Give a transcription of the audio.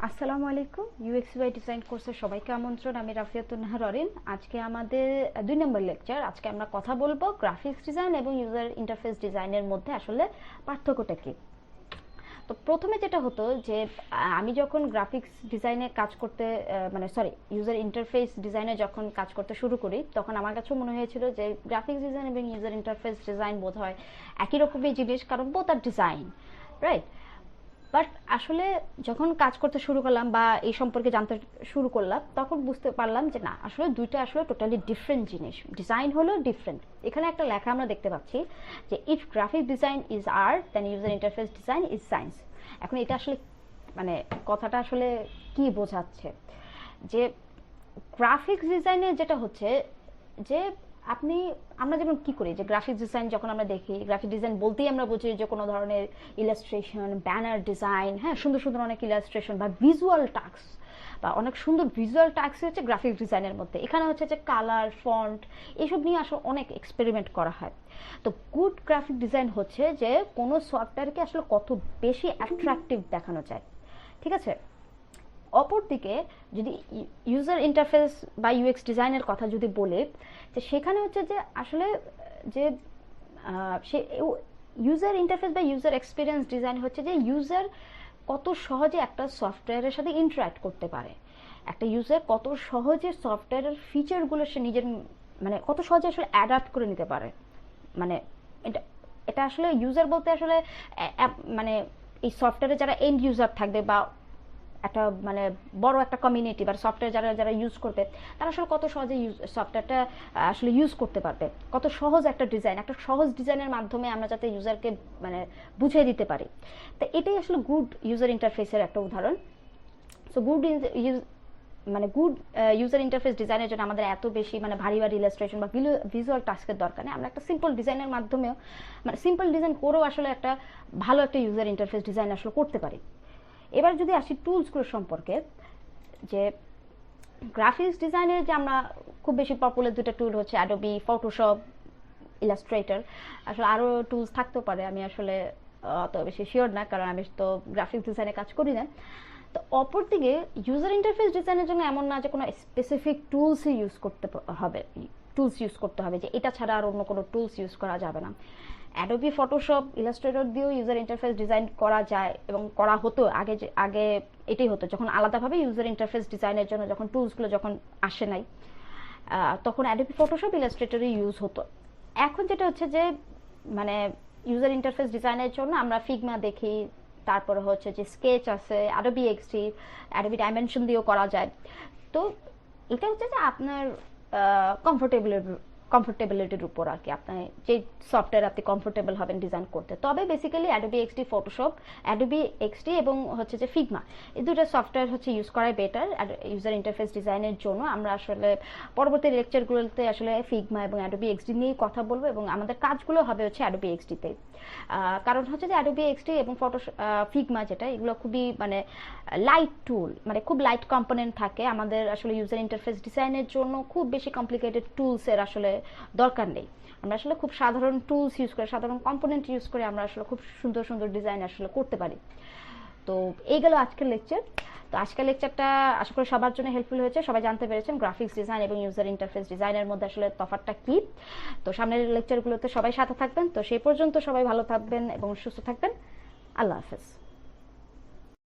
আসসালামু আলাইকুম। ইউএক্সওয়াই ডিজাইন কোর্সের সবাইকে আমন্ত্রণ। আমি রাফিয়া তুন নাহার অরিন। আজকে আমাদের 2 নম্বর লেকচার। আজকে আমরা কথা বলবো গ্রাফিক্স ডিজাইন এবং ইউজার ইন্টারফেস ডিজাইনের মধ্যে আসলে পার্থক্যটা কী। তো প্রথমে যেটা হতো যে আমি যখন গ্রাফিক্স ডিজাইনে কাজ করতে ইউজার ইন্টারফেস ডিজাইনে যখন কাজ করতে শুরু করি, তখন আমার কাছেও মনে হয়েছিল যে গ্রাফিক্স ডিজাইন এবং ইউজার ইন্টারফেস ডিজাইন বোধ হয় একই রকমই জিনিস, কারণ both are design, right? But আসলে যখন কাজ করতে শুরু করলাম বা এই সম্পর্কে জানতে শুরু করলাম, তখন বুঝতে পারলাম যে না, আসলে দুইটা আসলে টোটালি ডিফারেন্ট জিনিস। ডিজাইন হলো ডিফারেন্ট। এখানে একটা লেখা আমরা দেখতে পাচ্ছি যে if graphic design is art then user interface design is science. এখন এটা আসলে কথাটা আসলে কি বোঝাচ্ছে, যে গ্রাফিক্স ডিজাইনে যেটা হচ্ছে যে আমরা যেমন কি করি, যে গ্রাফিক ডিজাইন যখন আমরা দেখি, গ্রাফিক ডিজাইন বলতেই আমরা বুঝি যে কোনো ধরনের ইলাস্ট্রেশন, ব্যানার ডিজাইন, হ্যাঁ, সুন্দর সুন্দর অনেক ইলাস্ট্রেশন বা ভিজুয়াল টাস্ক বা অনেক সুন্দর ভিজুয়াল টাস্ক হচ্ছে গ্রাফিক ডিজাইনের মধ্যে। এখানে হচ্ছে যে কালার, ফন্ট, এইসব নিয়ে আসলে অনেক এক্সপেরিমেন্ট করা হয়। তো গুড গ্রাফিক ডিজাইন হচ্ছে যে কোনো সফটওয়্যারকে আসলে কত বেশি অ্যাট্রাকটিভ দেখানো যায়, ঠিক আছে? অপরদিকে যদি ইউজার ইন্টারফেস বা ইউএক্স ডিজাইনের কথা যদি বলে, যে সেখানে হচ্ছে যে আসলে যে সে ইউজার ইন্টারফেস বা ইউজার এক্সপিরিয়েন্স ডিজাইন হচ্ছে যে ইউজার কত সহজে একটা সফটওয়্যারের সাথে ইন্টারাক্ট করতে পারে, একটা ইউজার কত সহজে সফটওয়্যারের ফিচারগুলো সে নিজের কত সহজে আসলে অ্যাডাপ্ট করে নিতে পারে। এটা আসলে ইউজার বলতে আসলে এই সফটওয়্যারে যারা এন্ড ইউজার থাকবে বা একটা বড় একটা কমিউনিটি বা সফটওয়্যার যারা যারা ইউজ করবে, তারা আসলে কত সহজে সফটওয়্যারটা আসলে ইউজ করতে পারবে, কত সহজ একটা ডিজাইন, একটা সহজ ডিজাইনের মাধ্যমে আমরা যাতে ইউজারকে বুঝিয়ে দিতে পারি। তো এটাই আসলে গুড ইউজার ইন্টারফেসের একটা উদাহরণ। সো গুড ইউজার ইন্টারফেস ডিজাইনের জন্য আমাদের এত বেশি ভারী ভারী ইলাস্ট্রেশন বা ভিজুয়াল টাস্কের দরকার নেই। আমরা একটা সিম্পল ডিজাইনের মাধ্যমেও সিম্পল ডিজাইন করেও আসলে একটা ভালো একটা ইউজার ইন্টারফেস ডিজাইন আসলে করতে পারি। এবার যদি আসি টুলসগুলো সম্পর্কে, যে গ্রাফিক্স ডিজাইনের যে আমরা খুব বেশি পপুলার দুটো টুল হচ্ছে অ্যাডোবি, ফটোশপ, ইলাস্ট্রেটর। আসলে আরও টুলস থাকতেও পারে, আমি আসলে অত বেশি শিওর না, কারণ আমি তো গ্রাফিক্স ডিজাইনে কাজ করি না। তো অপরদিকে ইউজার ইন্টারফেস ডিজাইনের জন্য এমন না যে কোনো স্পেসিফিক টুলসই ইউজ করতে হবে যে এটা ছাড়া আর অন্য কোনো টুলস ইউজ করা যাবে না। অ্যাডোবি, ফটোশপ, ইলাস্ট্রেটর দিয়েও ইউজার ইন্টারফেস ডিজাইন করা যায় এবং করা হতো আগে এটাই হতো, যখন আলাদাভাবে ইউজার ইন্টারফেস ডিজাইনের জন্য যখন টুলসগুলো যখন আসে নাই, তখন অ্যাডোবি, ফটোশপ, ইলাস্ট্রেটরই ইউজ হতো। এখন যেটা হচ্ছে যে ইউজার ইন্টারফেস ডিজাইনের জন্য আমরা ফিগমা দেখি, তারপরে হচ্ছে যে স্কেচ আছে, অ্যাডোবি এক্সডি, অ্যাডোবি ডাইমেনশন দিয়েও করা যায়। তো এটা হচ্ছে যে আপনার কমফোর্টেবিলিটির উপর আর কি, আপনার যে সফটওয়্যার আপনি কমফোর্টেবল হবেন ডিজাইন করতে। তবে basically Adobe XD, Photoshop, Adobe XD এবং হচ্ছে যে ফিগমা, এই দুটো সফটওয়্যার হচ্ছে ইউজ করাই বেটার ইউজার ইন্টারফেস ডিজাইনের জন্য। আমরা আসলে পরবর্তী লেকচারগুলোতে আসলে ফিগমা এবং অ্যাডোবি এক্সডি নিয়েই কথা বলবো এবং আমাদের কাজগুলো হবে হচ্ছে অ্যাডোবি এক্সডিতে। কারণ হচ্ছে যে অ্যাডোবি এক্সডি এবং ফিগমা যেটা, এগুলো খুবই লাইট টুল, খুব লাইট কম্পোনেন্ট থাকে। আমাদের আসলে ইউজার ইন্টারফেস ডিজাইনের জন্য খুব বেশি কমপ্লিকেটেড টুলসের আসলে দরকার নেই। আমরা আসলে খুব সাধারণ টুলস ইউজ করে, সাধারণ কম্পোনেন্ট ইউজ করে আমরা আসলে খুব সুন্দর সুন্দর ডিজাইন আসলে করতে পারি। তো এই গেল আজকের লেকচার। তো আজকের লেকচারটা আশা করি সবার জন্য হেল্পফুল হয়েছে, সবাই জানতে পেরেছেন গ্রাফিক্স ডিজাইন এবং ইউজার ইন্টারফেস ডিজাইনের মধ্যে আসলে তফাৎটা কী। তো সামনের লেকচারগুলোতে সবাই সাথে থাকবেন। তো সেই পর্যন্ত সবাই ভালো থাকবেন এবং সুস্থ থাকবেন। আল্লাহ হাফেজ।